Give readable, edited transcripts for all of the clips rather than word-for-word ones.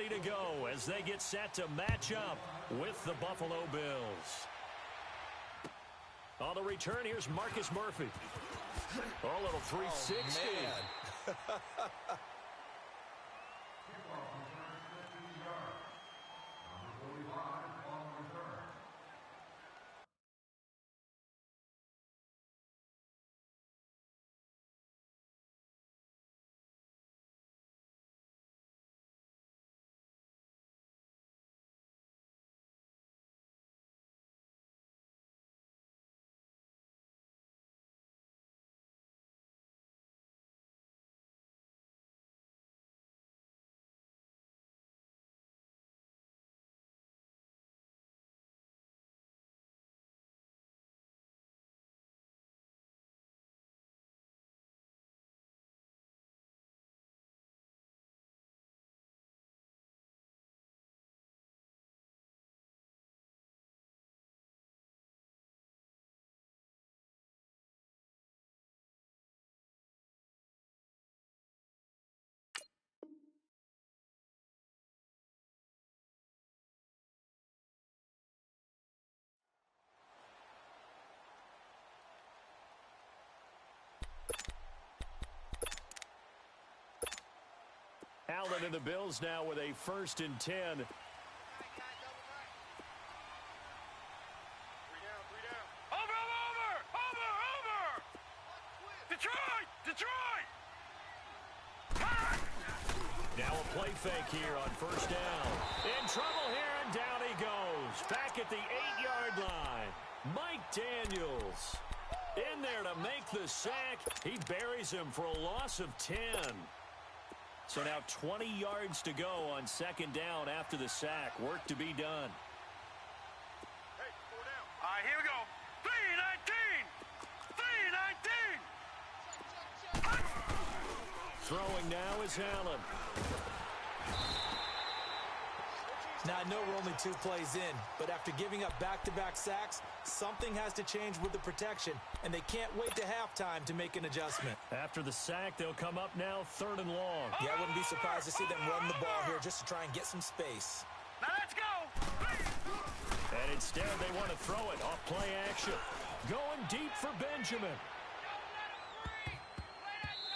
ready to go as they get set to match up with the Buffalo Bills. On the return, here's Marcus Murphy. A little 360. Oh, man. Allen and the Bills now with a 1st and 10. Over. Detroit! Now a play fake here on 1st down. In trouble here, and down he goes. Back at the 8-yard line. Mike Daniels in there to make the sack. He buries him for a loss of 10. So now 20 yards to go on 2nd down after the sack. Work to be done. Hey, 4 down. All right, here we go. 3-19. Throwing now is Allen. Now, I know we're only 2 plays in, but after giving up back-to-back sacks, something has to change with the protection, and they can't wait to halftime to make an adjustment. After the sack, they'll come up now 3rd and long. Yeah, I wouldn't be surprised to see them run the ball here just to try and get some space. Now let's go. And instead, they want to throw it off play action. Going deep for Benjamin.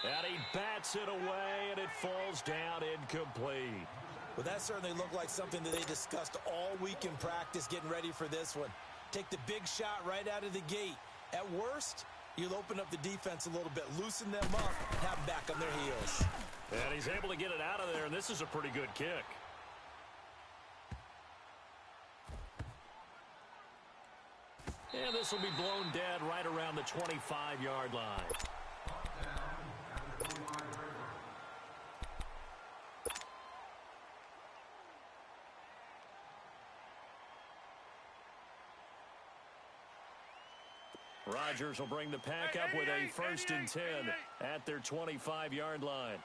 And he bats it away, and it falls down incomplete. Well, that certainly looked like something that they discussed all week in practice getting ready for this one. Take the big shot right out of the gate. At worst, you'll open up the defense a little bit, loosen them up, and have them back on their heels. And he's able to get it out of there, and this is a pretty good kick. And this will be blown dead right around the 25-yard line. Rodgers will bring the pack up with a 1st and 10 at their 25-yard line.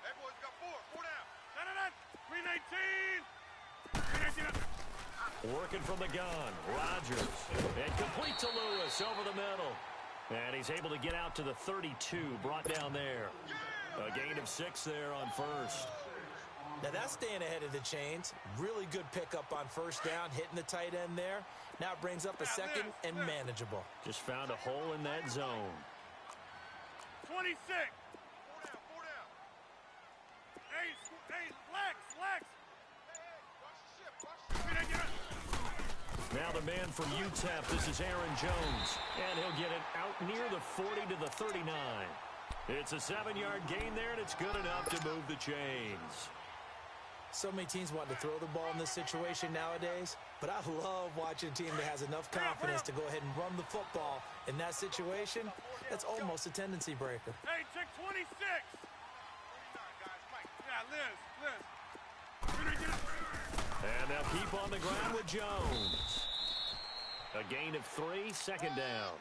Hey, boys, got 4 down. 319. Working from the gun, Rodgers. And complete to Lewis over the middle. And he's able to get out to the 32, brought down there. A gain of 6 there on 1st. Now that's staying ahead of the chains. Really good pickup on 1st down, hitting the tight end there. Now it brings up a 2nd and manageable. Just found a hole in that zone. 26. 4 down. Hey, Lex. Hey, watch the ship. Now the man from UTEP, this is Aaron Jones. And he'll get it out near the 40 to the 39. It's a 7-yard gain there, and it's good enough to move the chains. So many teams want to throw the ball in this situation nowadays, but I love watching a team that has enough confidence to go ahead and run the football. In that situation, that's almost a tendency breaker. Hey, check 26. 49, guys. Mike. Yeah, Liz. And they'll keep on the ground with Jones. A gain of 3, 2nd down.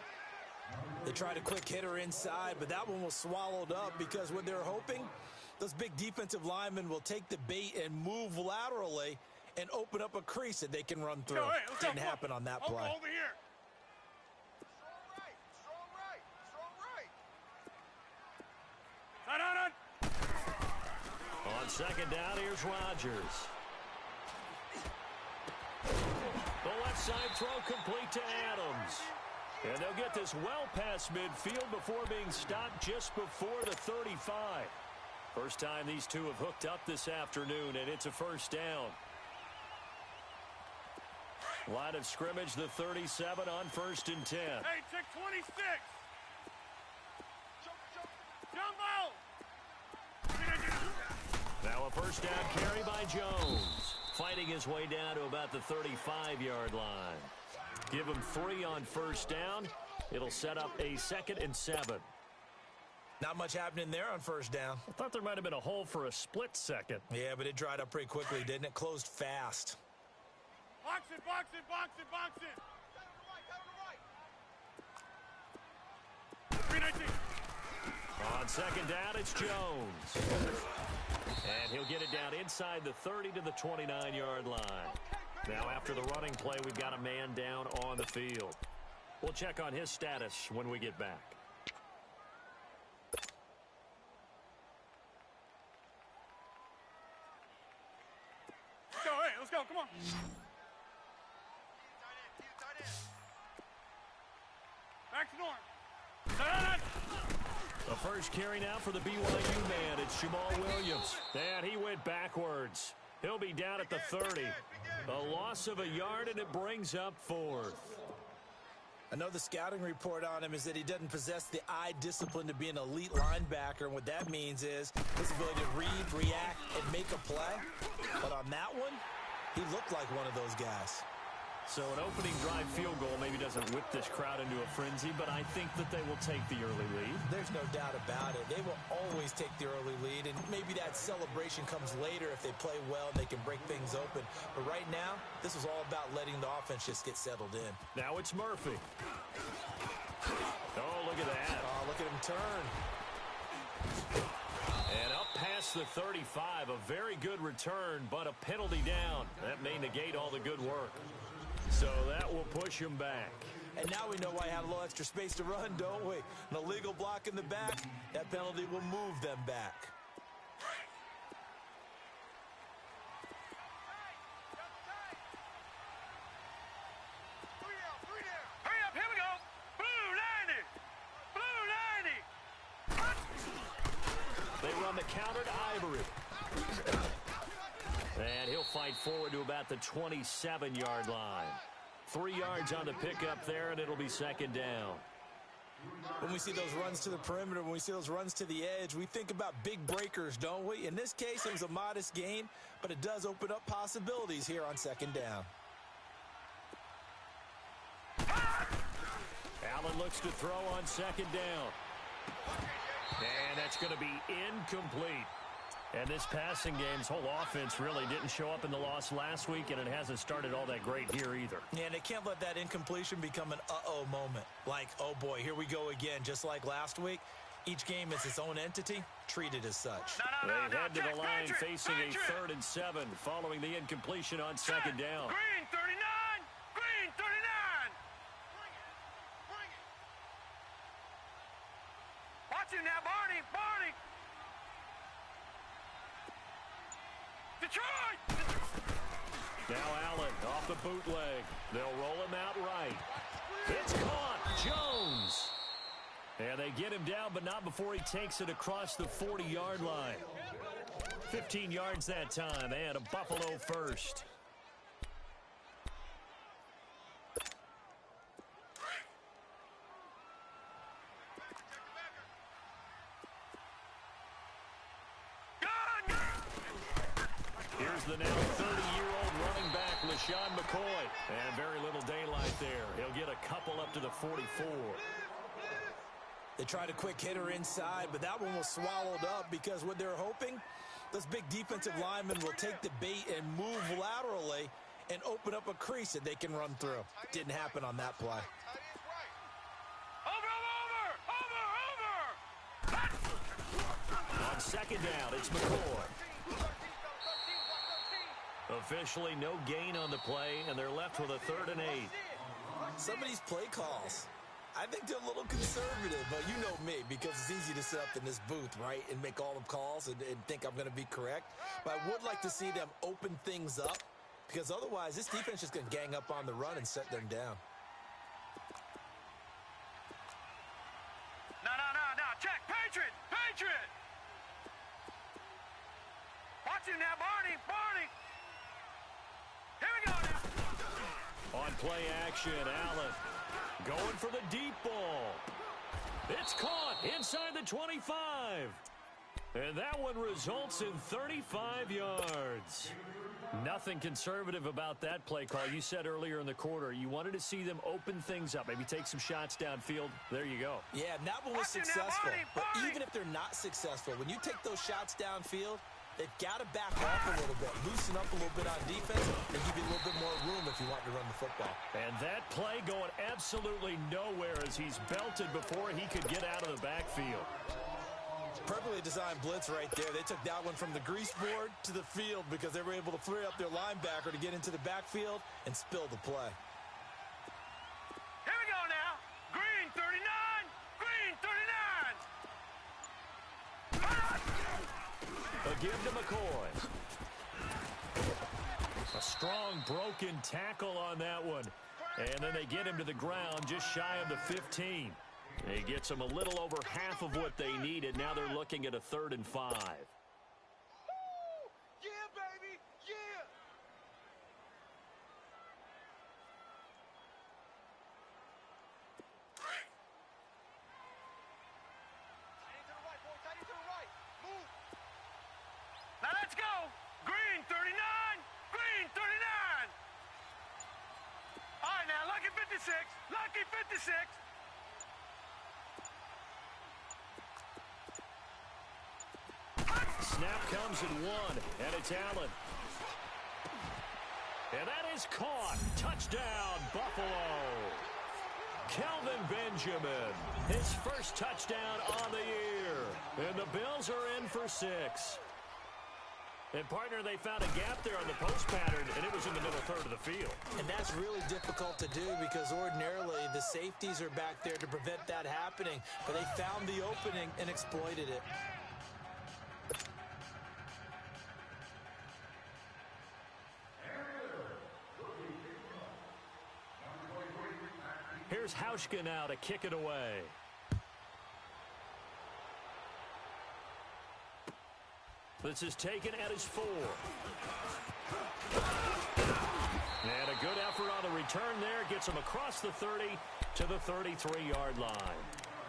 They tried a quick hitter inside, but that one was swallowed up because what they're hoping, those big defensive linemen will take the bait and move laterally and open up a crease that they can run through. Didn't happen on that play. Over here. Strong right. On 2nd down, here's Rodgers. The left side throw complete to Adams. And they'll get this well past midfield before being stopped just before the 35. First time these two have hooked up this afternoon, and it's a first down. Line of scrimmage, the 37 on 1st and 10. Hey, check 26. Jumbo. Now a first down carry by Jones. Fighting his way down to about the 35-yard line. Give him 3 on first down. It'll set up a 2nd and 7. Not much happening there on first down. I thought there might have been a hole for a split second. Yeah, but it dried up pretty quickly, didn't it? Closed fast. Box it, box it, box it, box it. 319. On second down, it's Jones. And he'll get it down inside the 30 to the 29-yard line. Now, after the running play, we've got a man down on the field. We'll check on his status when we get back. Let's go, hey, let's go, come on. Back to norm. The first carry now for the BYU man. It's Jamal Williams. And he went backwards. He'll be down at the 30. A loss of a yard, and it brings up 4th. I know the scouting report on him is that he doesn't possess the eye discipline to be an elite linebacker. And what that means is his ability to read, react, and make a play. But on that one, he looked like one of those guys. So an opening drive field goal maybe doesn't whip this crowd into a frenzy, but I think that they will take the early lead. There's no doubt about it. They will always take the early lead, and maybe that celebration comes later if they play well and they can break things open. But right now, this is all about letting the offense just get settled in. Now it's Murphy. Oh, look at that. Oh, look at him turn. And up past the 35, a very good return, but a penalty down. That may negate all the good work. So that will push him back. And now we know why he had a little extra space to run, don't we? An illegal block in the back, that penalty will move them back. Hurry up, here we go. Blue 90. Blue 90. They run the counter to Ivory. And he'll fight forward to about the 27-yard line. 3 yards on the pickup there, and it'll be second down. When we see those runs to the perimeter, when we see those runs to the edge, we think about big breakers, don't we? In this case, it was a modest gain, but it does open up possibilities here on second down. Allen looks to throw on second down. And that's going to be incomplete. And this passing game's whole offense really didn't show up in the loss last week, and it hasn't started all that great here either. Yeah, and they can't let that incompletion become an uh-oh moment. Like, oh boy, here we go again, just like last week. Each game is its own entity, treated as such. They head to the line facing a 3rd and 7 following the incompletion on second down. Green 39. Green 39. Bring it. Watch him now, Barney. Barney. Detroit! Now Allen off the bootleg. They'll roll him out right. It's caught. Jones. And they get him down, but not before he takes it across the 40-yard line. 15 yards that time, and a Buffalo first. Here's the now 30-year-old running back, LaShawn McCoy. And very little daylight there. He'll get a couple up to the 44. They tried a quick hitter inside, but that one was swallowed up because what they're hoping, those big defensive linemen will take the bait and move laterally and open up a crease that they can run through. Didn't happen on that play. On second down, it's McCoy. Officially no gain on the play, and they're left with a 3rd and 8. Some of these play calls, I think they're a little conservative, but you know me, because it's easy to sit up in this booth, right, and make all the calls and think I'm going to be correct. But I would like to see them open things up, because otherwise this defense is going to gang up on the run and set them down. No. Check. Patriot. Watch him now, Barney. Here we go now. On play action, Allen going for the deep ball. It's caught inside the 25. And that one results in 35 yards. Nothing conservative about that play call. You said earlier in the quarter you wanted to see them open things up, maybe take some shots downfield. There you go. Yeah, and that one was successful. But even if they're not successful, when you take those shots downfield, they've got to back off a little bit, loosen up a little bit on defense, and give you a little bit more room if you want to run the football. And that play going absolutely nowhere as he's belted before he could get out of the backfield. Perfectly designed blitz right there. They took that one from the grease board to the field because they were able to free up their linebacker to get into the backfield and spill the play. Here we go now. Green 39. A give to McCoy. A strong broken tackle on that one. And then they get him to the ground just shy of the 15. He gets them a little over half of what they needed. Now they're looking at a 3rd and 5. Yeah, baby. Yeah. Tight to the right. Move. Now let's go. Green 39. All right, now lucky 56. Snap comes in 1, and it's Allen. And that is caught. Touchdown, Buffalo. Kelvin Benjamin, his first touchdown on the year. And the Bills are in for 6. And, partner, they found a gap there on the post pattern, and it was in the middle third of the field. And that's really difficult to do because ordinarily the safeties are back there to prevent that happening. But they found the opening and exploited it. Here's Hauschka now to kick it away. This is taken at his 4. And a good effort on the return there. Gets him across the 30 to the 33-yard line.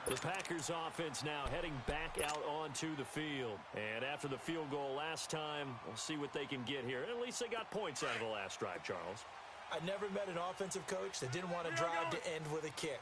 The Packers offense now heading back out onto the field. And after the field goal last time, we'll see what they can get here. At least they got points out of the last drive, Charles. I never met an offensive coach that didn't want to drive to end with a kick.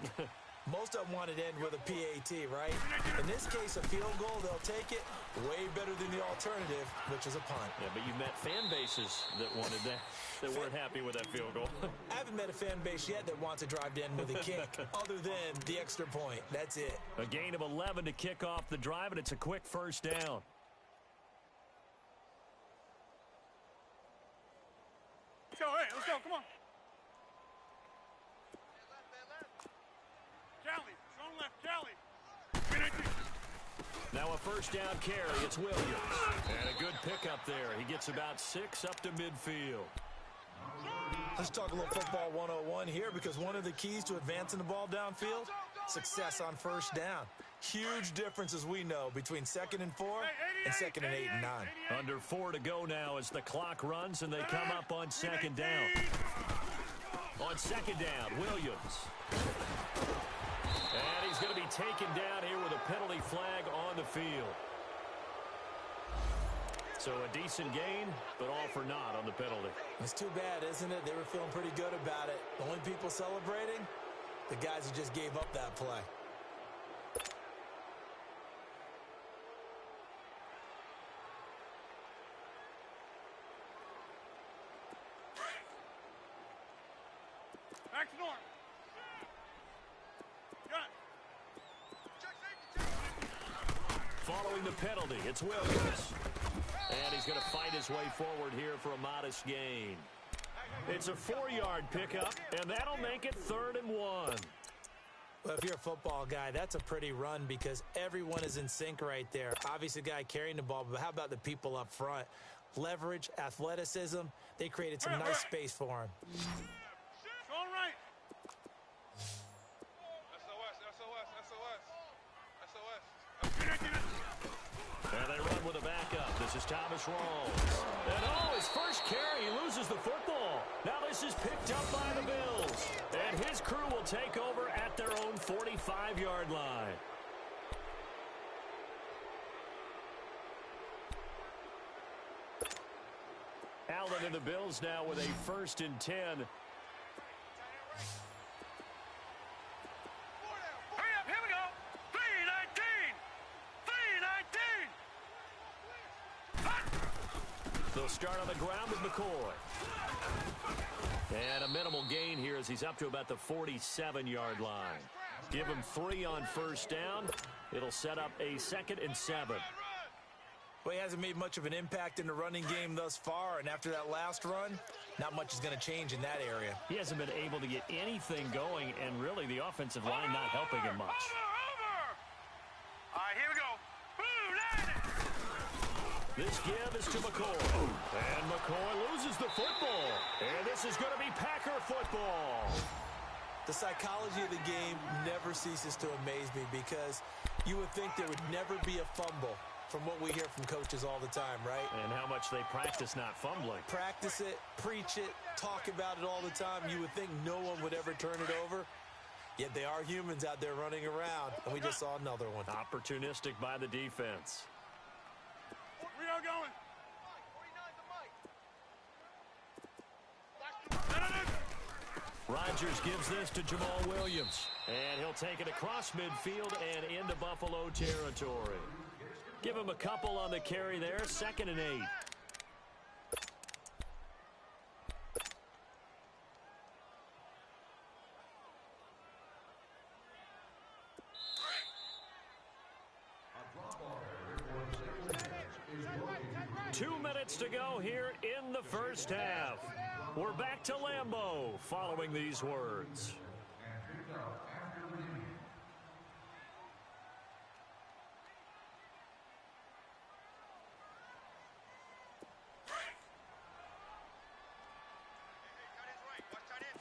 Most of them wanted to end with a PAT, right? In this case, a field goal, they'll take it way better than the alternative, which is a punt. Yeah, but you've met fan bases that wanted that, that weren't happy with that field goal. I haven't met a fan base yet that wants to drive to end with a kick, other than the extra point. That's it. A gain of 11 to kick off the drive, and it's a quick first down. So, hey, let's go. Come on. Callie, strong left, Callie. Now a first down carry. It's Williams. And a good pickup there. He gets about 6 up to midfield. Let's talk a little football 101 here because one of the keys to advancing the ball downfield, success on first down. Huge difference, as we know, between 2nd and 4 and 2nd and 8 and 9. Under 4 to go now as the clock runs and they come up on 2nd down. On 2nd down, Williams. And he's going to be taken down here with a penalty flag on the field. So a decent gain, but all for naught on the penalty. It's too bad, isn't it? They were feeling pretty good about it. The only people celebrating, the guys who just gave up that play. Back to norm. Following the penalty, it's Williams. And he's going to fight his way forward here for a modest gain. It's a 4-yard pickup, and that'll make it 3rd and 1. Well, if you're a football guy, that's a pretty run because everyone is in sync right there. Obviously, the guy carrying the ball, but how about the people up front? leverage, athleticism. They created some nice space for him. All right. And they run with a backup. This is Thomas Rawls. And his first carry, he loses the football. Now this is picked up by the Bills. And his crew will take over at their own 45-yard line. Allen and the Bills now with a 1st and 10. Hurry up, here we go. 3-19. They'll start on the ground with McCoy. And a minimal gain here as he's up to about the 47-yard line. Give him 3 on 1st down. It'll set up a 2nd and 7. Well, he hasn't made much of an impact in the running game thus far, and after that last run, not much is going to change in that area. He hasn't been able to get anything going, and really the offensive line not helping him much. Over. All right, here we go. Boom, This give is to McCoy. And McCoy loses the football. And this is going to be Packer football. The psychology of the game never ceases to amaze me because you would think there would never be a fumble from what we hear from coaches all the time, right? And how much they practice not fumbling. Practice it, preach it, talk about it all the time. You would think no one would ever turn it over. Yet they are humans out there running around, and we just saw another one. Opportunistic by the defense. we are going. Rodgers gives this to Jamal Williams. And he'll take it across midfield and into Buffalo territory. Give him a couple on the carry there. 2nd and 8. Two minutes to go here in the 1st half. We're back to Lambeau following these words.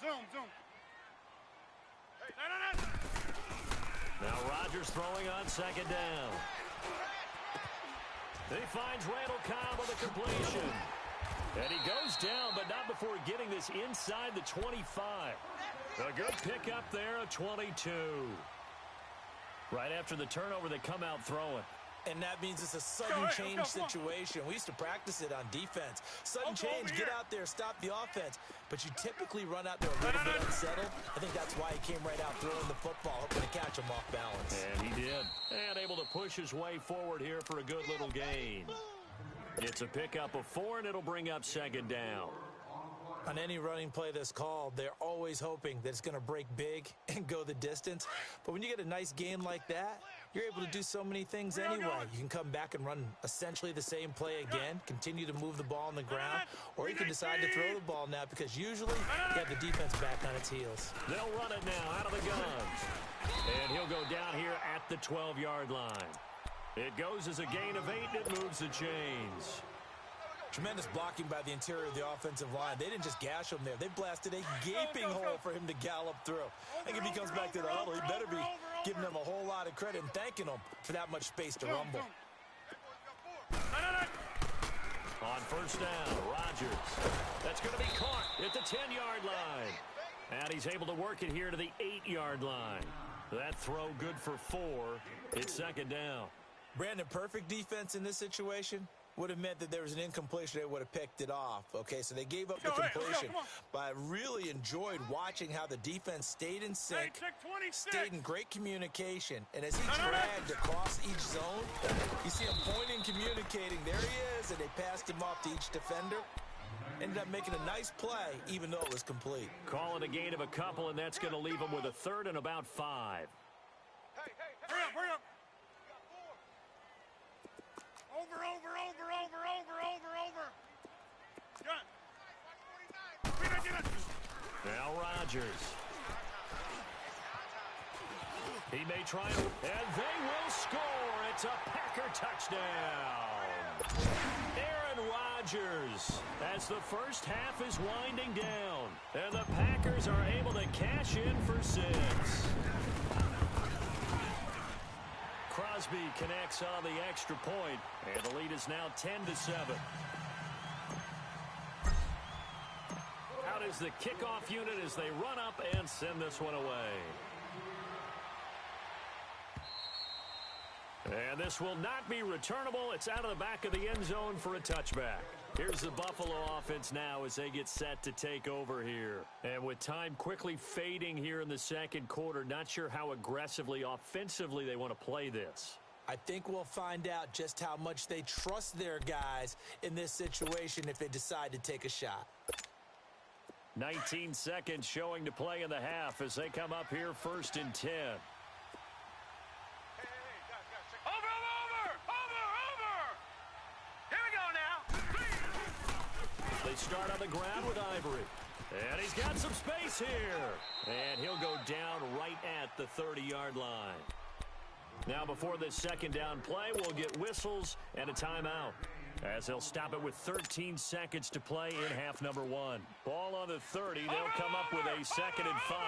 Zoom. Now Rodgers throwing on 2nd down. He finds Randall Cobb on the completion. And he goes down, but not before getting this inside the 25. A good pickup there, a 22. Right after the turnover, they come out throwing. And that means it's a sudden change situation. We used to practice it on defense. Sudden change, get out there, stop the offense. But you typically run out there a little bit unsettled. I think that's why he came right out throwing the football, hoping to catch him off balance. And he did. And able to push his way forward here for a good little gain. It's a pickup of 4, and it'll bring up 2nd down. On any running play that's called, they're always hoping that it's going to break big and go the distance. But when you get a nice gain like that, you're able to do so many things anyway. You can come back and run essentially the same play again, continue to move the ball on the ground, or you can decide to throw the ball now because usually you have the defense back on its heels. They'll run it now out of the guns. And he'll go down here at the 12-yard line. It goes as a gain of 8, and it moves the chains. Tremendous blocking by the interior of the offensive line. They didn't just gash him there. They blasted a gaping hole for him to gallop through. I think if he comes back to the huddle, he better be giving them a whole lot of credit and thanking them for that much space to rumble. On 1st down, Rodgers. That's going to be caught at the 10-yard line. And he's able to work it here to the 8-yard line. That throw good for 4. It's 2nd down. Brandon, perfect defense in this situation would have meant that there was an incompletion. They would have picked it off. Okay, so they gave up the completion. But I really enjoyed watching how the defense stayed in sync, stayed in great communication. And as he dragged across each zone, you see him pointing, communicating. There he is, and they passed him off to each defender. Ended up making a nice play, even though it was complete. Call it a gain of a couple, and that's going to leave him with a 3rd and about 5. Hurry up. Over. Now Rodgers. He may try, and they will score. It's a Packer touchdown. Aaron Rodgers Rodgers as the first half is winding down. And the Packers are able to cash in for 6. Crosby connects on the extra point, and the lead is now 10-7. Out is the kickoff unit as they run up and send this one away. And this will not be returnable. It's out of the back of the end zone for a touchback. Here's the Buffalo offense now as they get set to take over here. And with time quickly fading here in the second quarter, not sure how aggressively, offensively they want to play this. I think we'll find out just how much they trust their guys in this situation if they decide to take a shot. 19 seconds showing to play in the half as they come up here 1st and 10. They start on the ground with Ivory. And he's got some space here. And he'll go down right at the 30-yard line. Now before this second down play, we'll get whistles and a timeout, as they'll stop it with 13 seconds to play in half number 1. Ball on the 30. They'll come up with a 2nd and 5.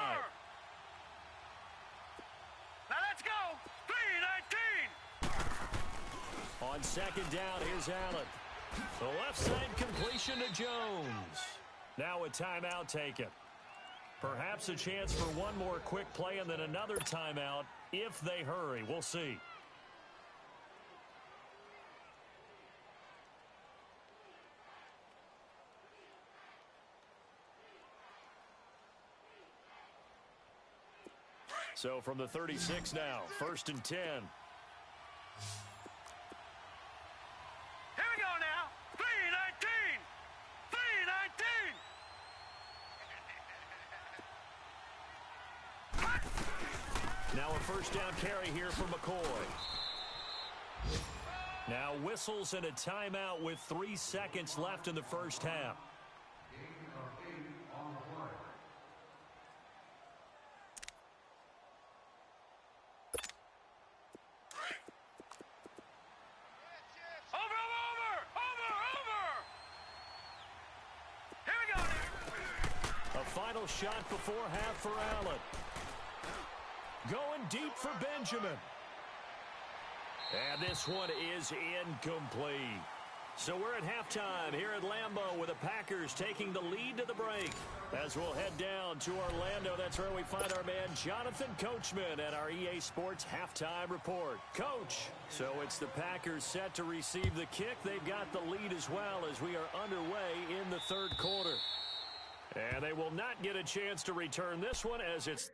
Now let's go. 3-19. On second down, here's Allen. The left side completion to Jones. Now a timeout taken. Perhaps a chance for one more quick play and then another timeout if they hurry. We'll see. So from the 36 now, 1st and 10. Now a first down carry here for McCoy. Now whistles and a timeout with 3 seconds left in the first half. Here we go. A final shot before half for Allen. Going deep for Benjamin. And this one is incomplete. So we're at halftime here at Lambeau with the Packers taking the lead to the break. As we'll head down to Orlando, that's where we find our man Jonathan Coachman at our EA Sports Halftime Report. Coach, so it's the Packers set to receive the kick. They've got the lead as well as we are underway in the third quarter. And they will not get a chance to return this one as it's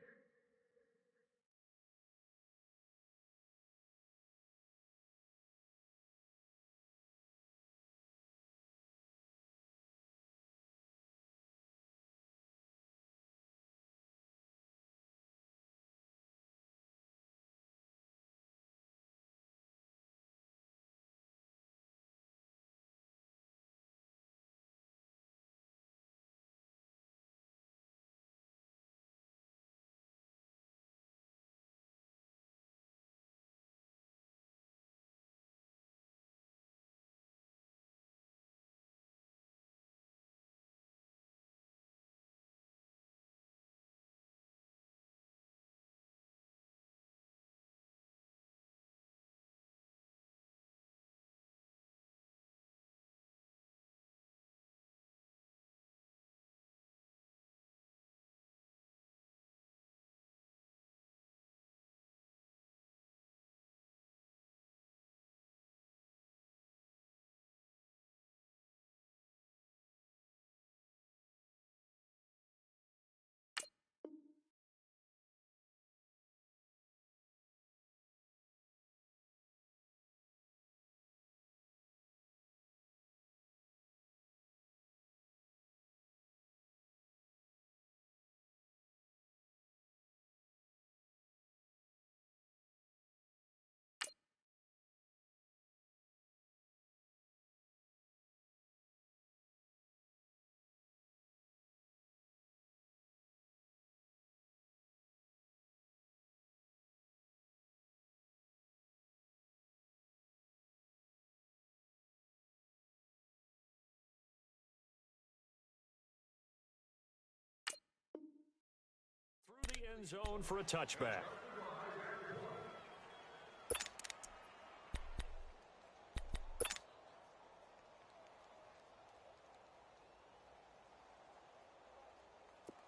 end zone for a touchback.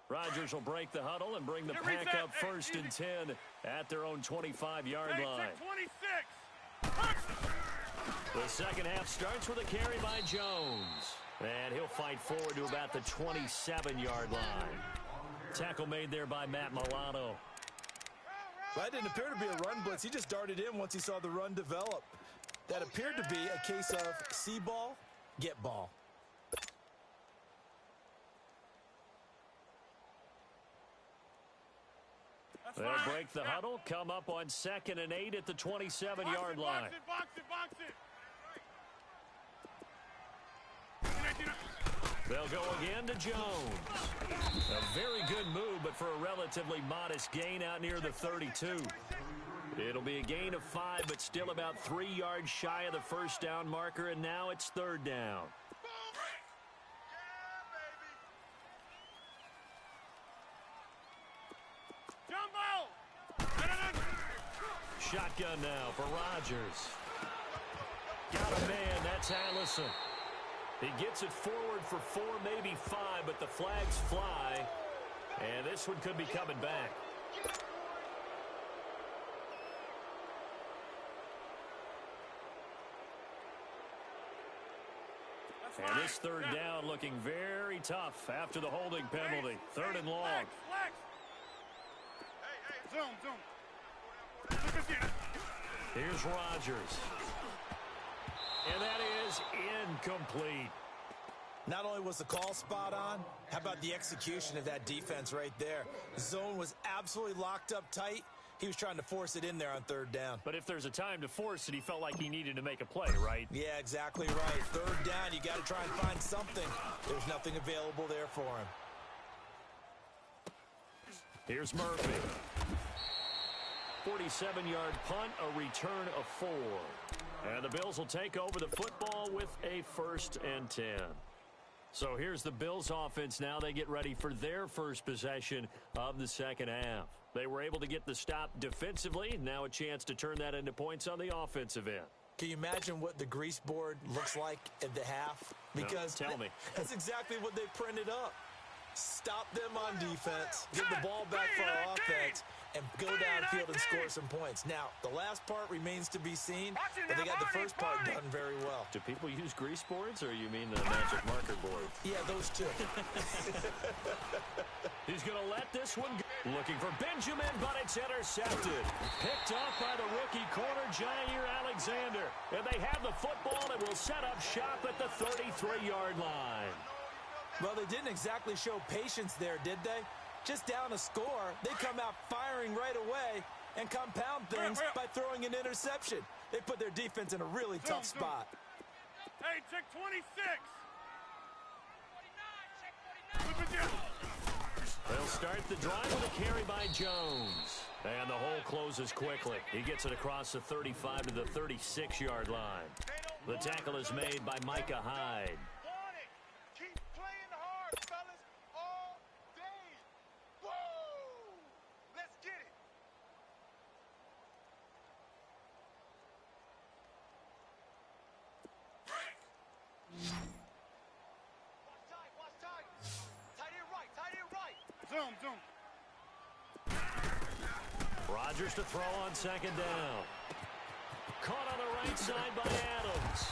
Rodgers will break the huddle and bring the pack up 1st and 10 at their own 25-yard line. 26. The second half starts with a carry by Jones. And he'll fight forward to about the 27-yard line. Tackle made there by Matt Milano. That didn't appear to be a run blitz. He just darted in once he saw the run develop. That appeared to be a case of see ball, get ball. They'll break the huddle, come up on 2nd and 8 at the 27-yard line. Box it. They'll go again to Jones. A very good move, but for a relatively modest gain out near the 32. It'll be a gain of 5, but still about 3 yards shy of the first down marker, and now it's 3rd down. Shotgun now for Rodgers. Got a man, that's Allison. He gets it forward for 4, maybe 5, but the flags fly. And this one could be coming back. And this 3rd down looking very tough after the holding penalty. 3rd and long. Hey, zoom. Here's Rodgers. And that is incomplete. Not only was the call spot on, how about the execution of that defense right there? The zone was absolutely locked up tight. He was trying to force it in there on 3rd down. But if there's a time to force it, he felt like he needed to make a play, right? Yeah, exactly right. 3rd down, you got to try and find something. There's nothing available there for him. Here's Murphy. 47-yard punt, a return of 4. And the Bills will take over the football with a 1st and 10. So here's the Bills offense now. They get ready for their first possession of the second half. They were able to get the stop defensively. Now a chance to turn that into points on the offensive end. Can you imagine what the grease board looks like at the half? Because no, tell me. That's exactly what they printed up. Stop them on defense, get the ball back for our offense, and go downfield and score some points. Now, the last part remains to be seen, but they got the first part done very well. Do people use grease boards, or you mean the magic marker board? Yeah, those two. He's going to let this one go. Looking for Benjamin, but it's intercepted. Picked off by the rookie corner, Jair Alexander. And they have the football and will set up shop at the 33-yard line. Well, they didn't exactly show patience there, did they? Just down a score, they come out firing right away and compound things by throwing an interception. They put their defense in a really tough spot. Hey, check 26. They'll start the drive with a carry by Jones. And the hole closes quickly. He gets it across the 35 to the 36-yard line. The tackle is made by Micah Hyde. Rodgers to throw on second down. Caught on the right side by Adams.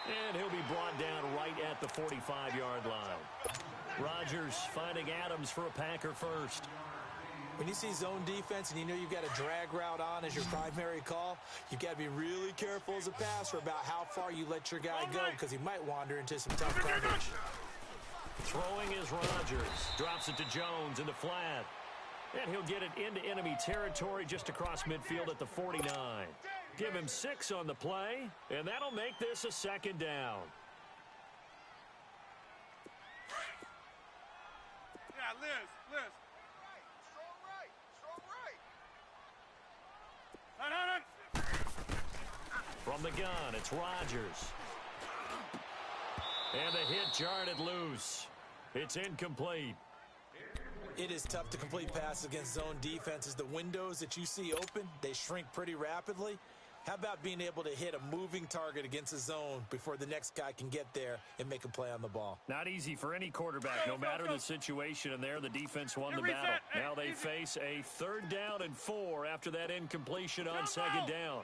And he'll be brought down right at the 45-yard line. Rodgers finding Adams for a Packer first. When you see zone defense and you know you've got a drag route on as your primary call, you've got to be really careful as a passer about how far you let your guy go, because he might wander into some tough coverage. Throwing is Rodgers. Drops it to Jones in the flat. And he'll get it into enemy territory just across midfield at the 49. Give him 6 on the play, and that'll make this a second down. Yeah, Liz. From the gun, it's Rodgers. And the hit jarred it loose. It's incomplete. It is tough to complete passes against zone defenses. The windows that you see open, they shrink pretty rapidly. How about being able to hit a moving target against a zone before the next guy can get there and make a play on the ball? Not easy for any quarterback, no matter the situation, and there the defense won the battle. Now they face a 3rd down and 4 after that incompletion on 2nd down.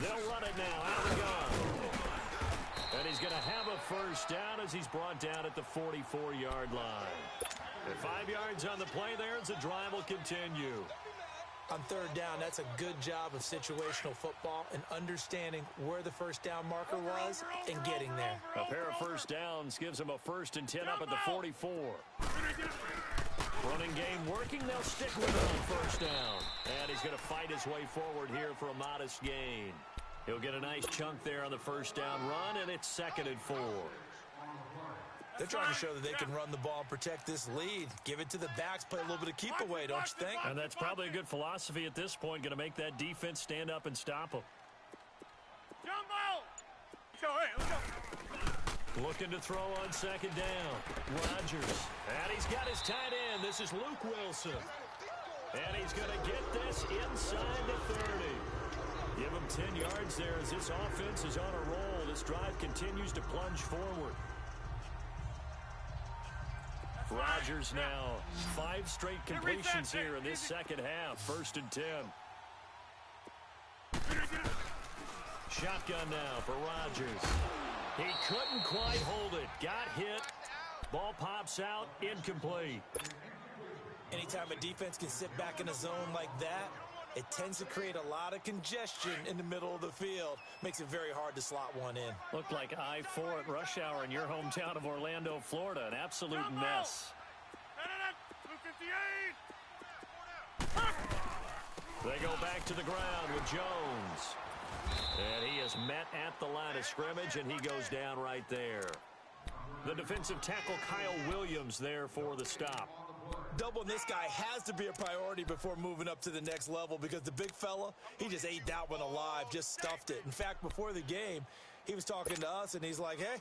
They'll run it now, out of the gun. And he's going to have a 1st down as he's brought down at the 44-yard line. And 5 yards on the play there as the drive will continue. On 3rd down, that's a good job of situational football and understanding where the 1st down marker was and getting there. A pair of 1st downs gives him a 1st and 10 up at the 44. Running game working. They'll stick with it on 1st down. And he's going to fight his way forward here for a modest gain. He'll get a nice chunk there on the 1st down run, and it's 2nd and 4. They're trying to show that they can run the ball and protect this lead. Give it to the backs, play a little bit of keep away, don't you think? And that's probably a good philosophy at this point, going to make that defense stand up and stop them. Looking to throw on 2nd down. Rodgers. And he's got his tight end. This is Luke Wilson. And he's going to get this inside the 30. Give him 10 yards there as this offense is on a roll. This drive continues to plunge forward. Rodgers now 5 straight completions here in this 2nd half. 1st and 10. Shotgun now for Rodgers. He couldn't quite hold it. Got hit. Ball pops out. Incomplete. Anytime a defense can sit back in a zone like that, it tends to create a lot of congestion in the middle of the field. Makes it very hard to slot one in. Looked like I-4 at rush hour in your hometown of Orlando, Florida. An absolute mess. They go back to the ground with Jones. And he is met at the line of scrimmage, and he goes down right there. The defensive tackle Kyle Williams there for the stop. Doubling this guy has to be a priority before moving up to the next level because the big fella, he just ate that one alive, just stuffed it. In fact, before the game, he was talking to us, and he's like, hey,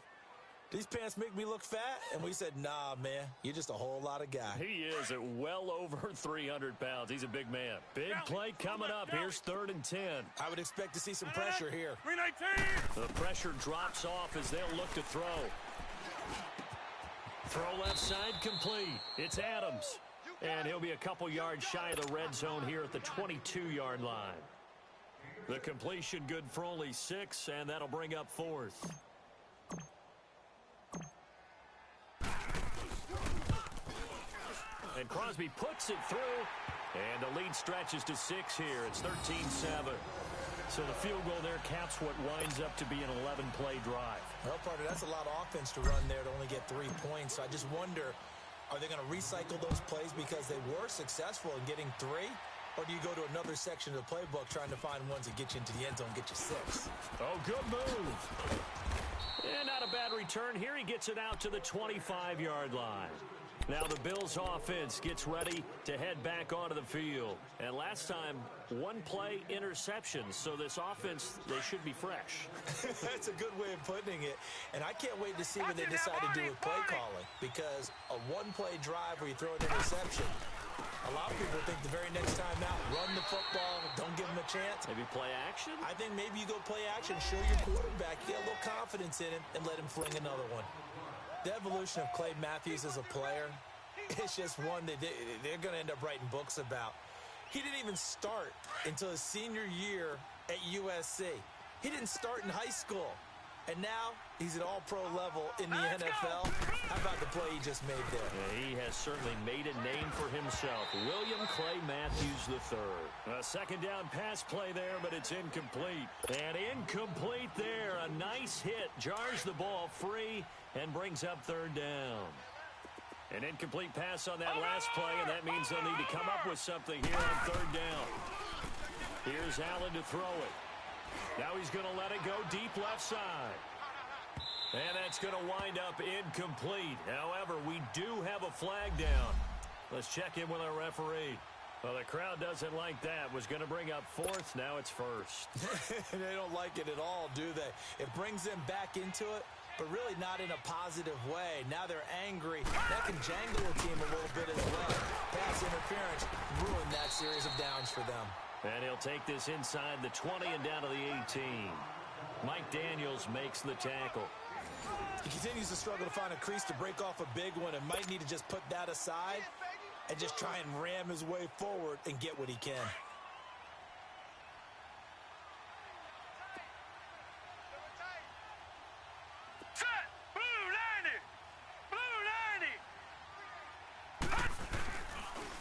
these pants make me look fat? And we said, nah, man, you're just a whole lot of guy. He is at well over 300 pounds. He's a big man. Big play coming up. Here's 3rd and 10. I would expect to see some pressure here. The pressure drops off as they'll look to throw. Throw left side complete. It's Adams. And he'll be a couple yards shy of the red zone here at the 22-yard line. The completion good for only 6, and that'll bring up 4th. And Crosby puts it through, and the lead stretches to 6 here. It's 13-7. So the field goal there caps what winds up to be an 11-play drive. Well, partner, that's a lot of offense to run there to only get 3 points. So I just wonder, are they going to recycle those plays because they were successful in getting 3? Or do you go to another section of the playbook trying to find ones that get you into the end zone and get you 6? Oh, good move. And not a bad return here. He gets it out to the 25-yard line. Now the Bills offense gets ready to head back onto the field. And last time, 1 play interception. So this offense, they should be fresh. That's a good way of putting it. And I can't wait to see what they decide to do with play calling. Because a 1-play drive where you throw an interception, a lot of people think the very next time out, run the football, don't give them a chance. Maybe play action? I think maybe you go play action, show your quarterback, get a little confidence in him, and let him fling another one. The evolution of Clay Matthews as a player, it's just one that they're going to end up writing books about. He didn't even start until his senior year at USC. He didn't start in high school. And now he's at all-pro level in the NFL. How about the play he just made there? Yeah, he has certainly made a name for himself. William Clay Matthews III. A 2nd down pass play there, but it's incomplete. And incomplete there. A nice hit. Jars the ball free and brings up 3rd down. An incomplete pass on that last play, and that means they'll need to come up with something here on 3rd down. Here's Allen to throw it. Now he's going to let it go deep left side. And that's going to wind up incomplete. However, we do have a flag down. Let's check in with our referee. Well, the crowd doesn't like that. Was going to bring up 4th. Now it's 1st. They don't like it at all, do they? It brings them back into it. but really not in a positive way. Now they're angry. That can jangle a team a little bit as well. Pass interference ruined that series of downs for them. And he'll take this inside the 20 and down to the 18. Mike Daniels makes the tackle. He continues to struggle to find a crease to break off a big one and might need to just put that aside and just try and ram his way forward and get what he can. Set! Blue 90! Blue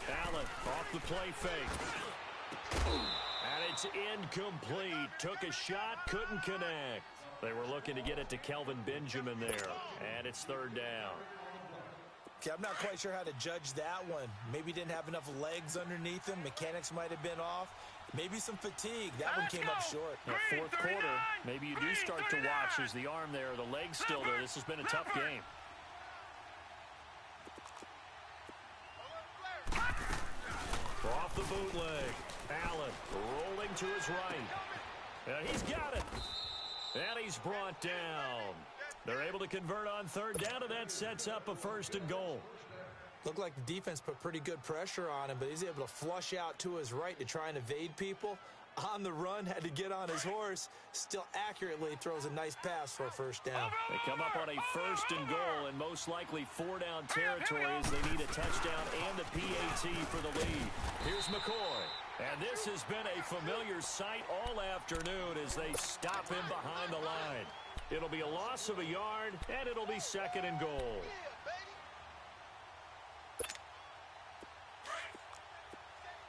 90! Allen off the play fake. And it's incomplete. Took a shot, couldn't connect. They were looking to get it to Kelvin Benjamin there. And it's third down. Okay, I'm not quite sure how to judge that one. Maybe didn't have enough legs underneath him. Mechanics might have been off. Maybe some fatigue. That one came up short. The fourth quarter, maybe you do start to watch as the arm there, the leg's still there. This has been a tough game. Off the bootleg. Allen rolling to his right. He's got it. And he's brought down. They're able to convert on third down, and that sets up a first and goal. Looked like the defense put pretty good pressure on him, but he's able to flush out to his right to try and evade people. On the run, had to get on his horse. Still accurately throws a nice pass for a first down. They come up on a first and goal, and most likely four-down territory as they need a touchdown and a PAT for the lead. Here's McCoy. And this has been a familiar sight all afternoon as they stop him behind the line. It'll be a loss of a yard, and it'll be second and goal.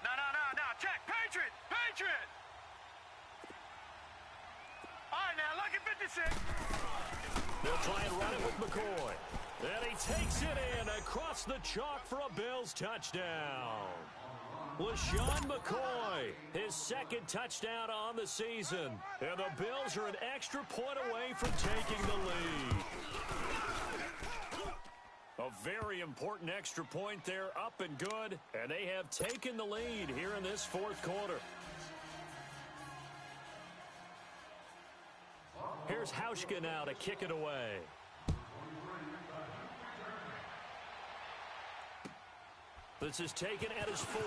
No. Check. Patriot. All right, now, look at 56. They'll try and run it with McCoy. And he takes it in across the chalk for a Bills touchdown. LaShawn McCoy, his second touchdown on the season. And the Bills are an extra point away from taking the lead. A very important extra point there, up and good. And they have taken the lead here in this fourth quarter. Here's Hauschka now to kick it away. This is taken at his 4.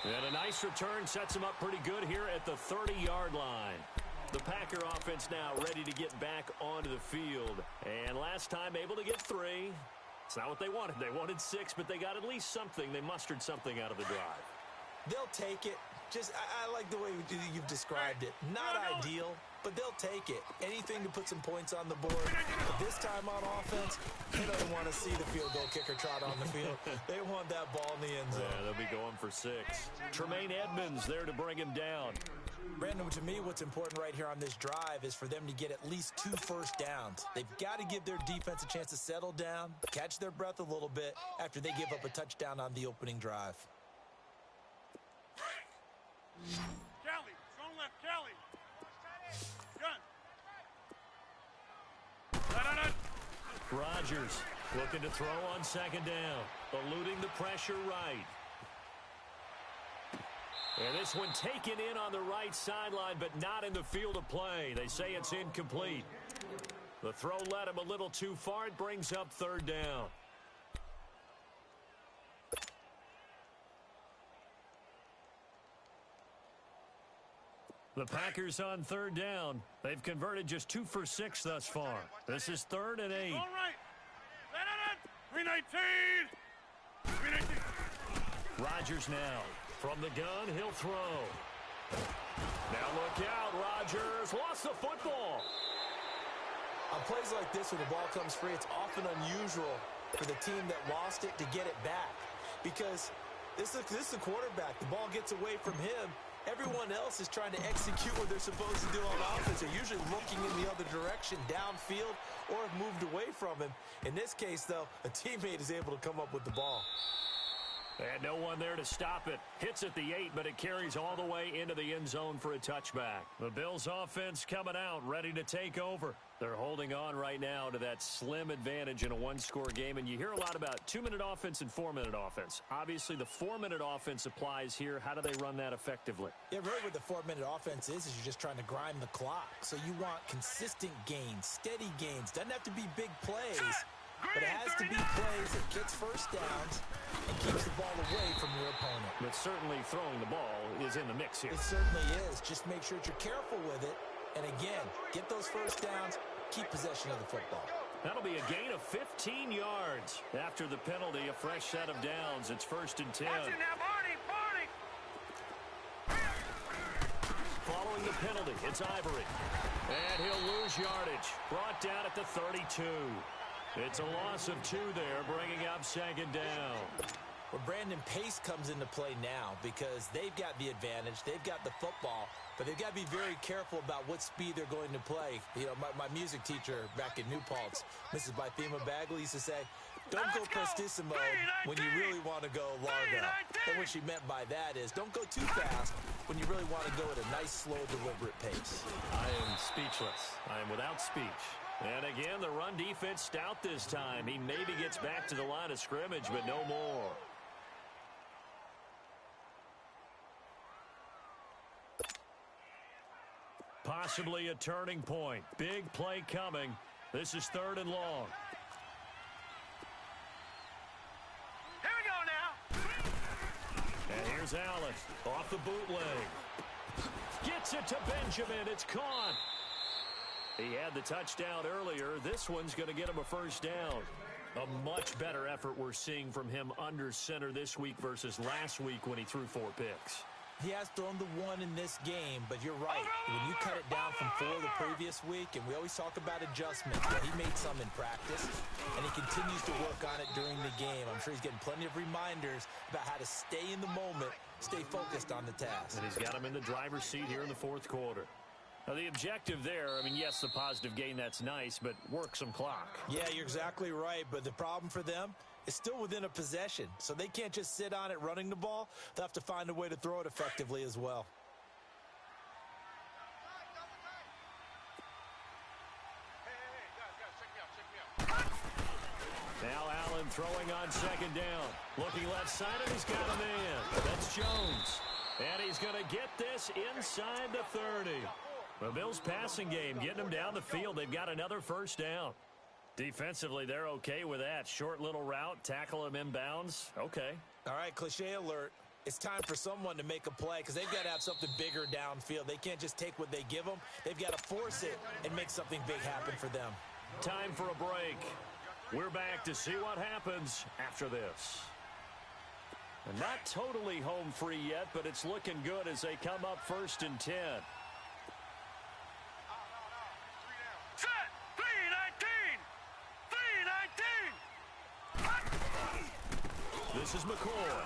And a nice return sets him up pretty good here at the 30-yard line. The Packer offense now ready to get back onto the field. And last time able to get 3. It's not what they wanted. They wanted 6, but they got at least something. They mustered something out of the drive. They'll take it. I like the way you've described it. Not ideal, but they'll take it. Anything to put some points on the board. But this time on offense, they don't want to see the field goal kicker trot on the field. They want that ball in the end zone. Yeah, they'll be going for 6. Tremaine Edmonds there to bring him down. Brandon, to me, what's important right here on this drive is for them to get at least 2 first downs. They've got to give their defense a chance to settle down, catch their breath a little bit after they give up a touchdown on the opening drive. Kelly, strong left, Kelly. Gun. No. Rodgers looking to throw on second down, eluding the pressure right. And this one taken in on the right sideline, but not in the field of play. They say it's incomplete. The throw led him a little too far. It brings up third down. The Packers on third down. They've converted just 2 for 6 thus far. This is 3rd and 8. All right. 319. Rodgers now. From the gun, he'll throw. Now look out, Rodgers. Lost the football. On plays like this where the ball comes free, it's often unusual for the team that lost it to get it back. Because this is the quarterback. The ball gets away from him. Everyone else is trying to execute what they're supposed to do on offense. They're usually looking in the other direction, downfield, or have moved away from him. In this case, though, a teammate is able to come up with the ball. And no one there to stop it. Hits at the 8, but it carries all the way into the end zone for a touchback. The Bills offense coming out, ready to take over. They're holding on right now to that slim advantage in a one-score game, and you hear a lot about 2-minute offense and 4-minute offense. Obviously, the 4-minute offense applies here. How do they run that effectively? Yeah, really what the 4-minute offense is you're just trying to grind the clock. So you want consistent gains, steady gains. Doesn't have to be big plays, but it has to be plays that gets first downs and keeps the ball away from your opponent. But certainly throwing the ball is in the mix here. It certainly is. Just make sure that you're careful with it. And again, get those first downs, keep possession of the football. That'll be a gain of 15 yards. After the penalty, a fresh set of downs. It's 1st and 10. Watch it now, Barney, Barney. Following the penalty, it's Ivory. And he'll lose yardage. Brought down at the 32. It's a loss of 2 there, bringing up 2nd down. Well, Brandon, pace comes into play now because they've got the advantage. They've got the football, but they've got to be very careful about what speed they're going to play. You know, my music teacher back in New Paltz, Mrs. Bythema Bagley, used to say, don't go prestissimo when you really want to go largo. And what she meant by that is don't go too fast when you really want to go at a nice, slow, deliberate pace. I am speechless. I am without speech. And again, the run defense stout this time. He maybe gets back to the line of scrimmage, but no more. Possibly a turning point. Big play coming. This is 3rd and long. Here we go now. And here's Allen off the bootleg. Gets it to Benjamin. It's caught. He had the touchdown earlier. This one's going to get him a first down. A much better effort we're seeing from him under center this week versus last week when he threw 4 picks. He has thrown the 1 in this game, but you're right. When you cut it down from 4 the previous week, and we always talk about adjustments, well, he made some in practice, and he continues to work on it during the game. I'm sure he's getting plenty of reminders about how to stay in the moment, stay focused on the task. And he's got him in the driver's seat here in the 4th quarter. Now, the objective there, I mean, yes, the positive gain, that's nice, but work some clock. Yeah, you're exactly right, but the problem for them is still within a possession, so they can't just sit on it running the ball. They'll have to find a way to throw it effectively as well. Now Allen throwing on 2nd down. Looking left side, and he's got a man. That's Jones. And he's going to get this inside the 30. The Bills' passing game getting them down the field. They've got another first down. Defensively, they're okay with that. Short little route, tackle him inbounds. Okay. All right, cliche alert. It's time for someone to make a play because they've got to have something bigger downfield. They can't just take what they give them. They've got to force it and make something big happen for them. Time for a break. We're back to see what happens after this. Not totally home free yet, but it's looking good as they come up 1st and 10. Set. 319. 319. This is McCoy.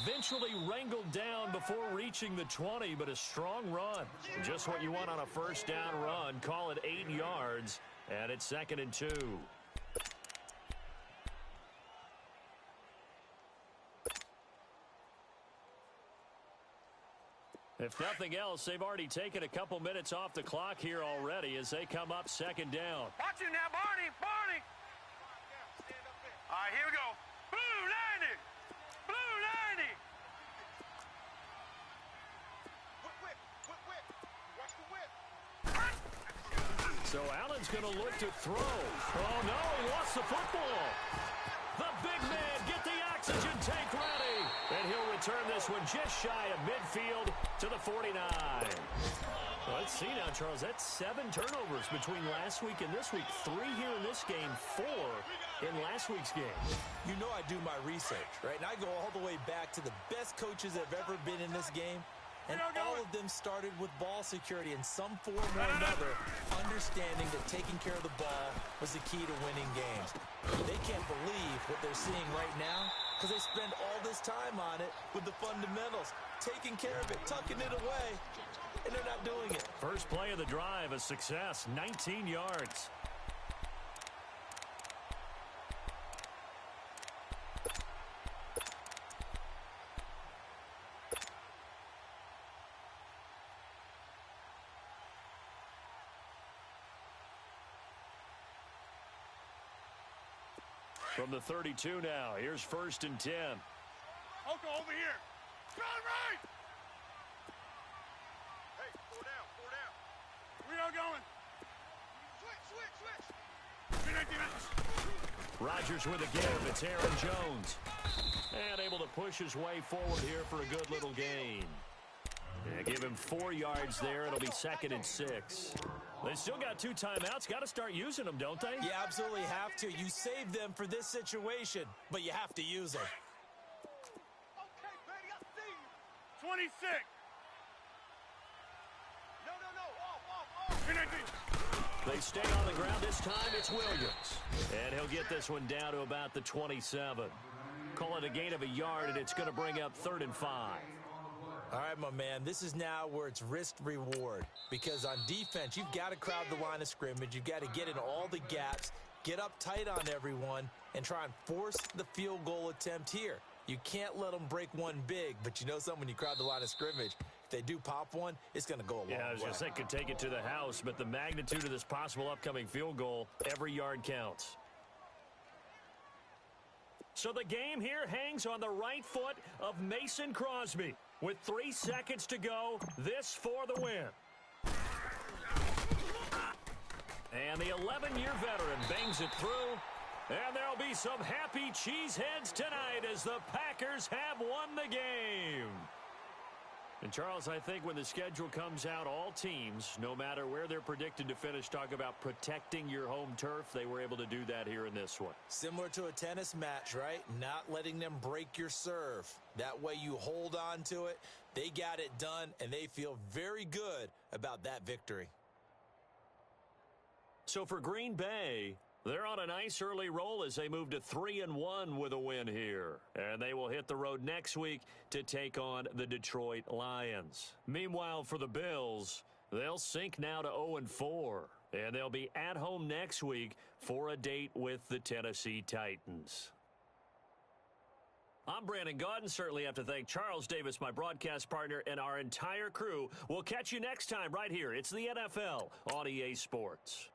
Eventually wrangled down before reaching the 20, but a strong run. Just what you want on a first down run. Call it 8 yards, and it's 2nd and 2. If nothing else, they've already taken a couple minutes off the clock here already as they come up 2nd down. Watch it now, Barney, Barney. All right, here we go. Blue 90. Blue 90. Whip. Watch the whip. So Allen's going to look to throw. Oh, no, he lost the football. The big man, get the oxygen tank ready. And he'll return this one just shy of midfield to the 49. Well, let's see now, Charles. That's 7 turnovers between last week and this week. 3 here in this game, 4 in last week's game. You know I do my research, right? And I go all the way back to the best coaches that have ever been in this game. And all of them started with ball security in some form or another, understanding that taking care of the ball was the key to winning games. They can't believe what they're seeing right now because they spend all this time on it with the fundamentals, taking care of it, tucking it away, and they're not doing it. First play of the drive, a success, 19 yards. From the 32 now, here's 1st and 10. Oko, over here. Run right! Hey, 4 down, 4 down. We are going. Switch. Rodgers with a give. It's Aaron Jones. And able to push his way forward here for a good little gain. Yeah, give him 4 yards there. It'll be 2nd and 6. They still got 2 timeouts. Got to start using them, don't they? You absolutely have to. You save them for this situation, but you have to use them. Okay, Betty, I see you. 26. No. They stay on the ground. This time it's Williams. And he'll get this one down to about the 27. Call it a gain of a yard, and it's going to bring up 3rd and 5. All right, my man, this is now where it's risk-reward. Because on defense, you've got to crowd the line of scrimmage. You've got to get in all the gaps, get up tight on everyone, and try and force the field goal attempt here. You can't let them break one big, but you know something, when you crowd the line of scrimmage, if they do pop one, it's going to go a long way. Yeah, I was going to say could take it to the house, but the magnitude of this possible upcoming field goal, every yard counts. So the game here hangs on the right foot of Mason Crosby. With 3 seconds to go, this for the win. And the 11-year veteran bangs it through. And there'll be some happy cheeseheads tonight as the Packers have won the game. And, Charles, I think when the schedule comes out, all teams, no matter where they're predicted to finish, talk about protecting your home turf. They were able to do that here in this one. Similar to a tennis match, right? Not letting them break your serve. That way you hold on to it. They got it done, and they feel very good about that victory. So for Green Bay, they're on a nice early roll as they move to 3-1 with a win here. And they will hit the road next week to take on the Detroit Lions. Meanwhile, for the Bills, they'll sink now to 0-4. And they'll be at home next week for a date with the Tennessee Titans. I'm Brandon Gaudin. Certainly have to thank Charles Davis, my broadcast partner, and our entire crew. We'll catch you next time right here. It's the NFL on EA Sports.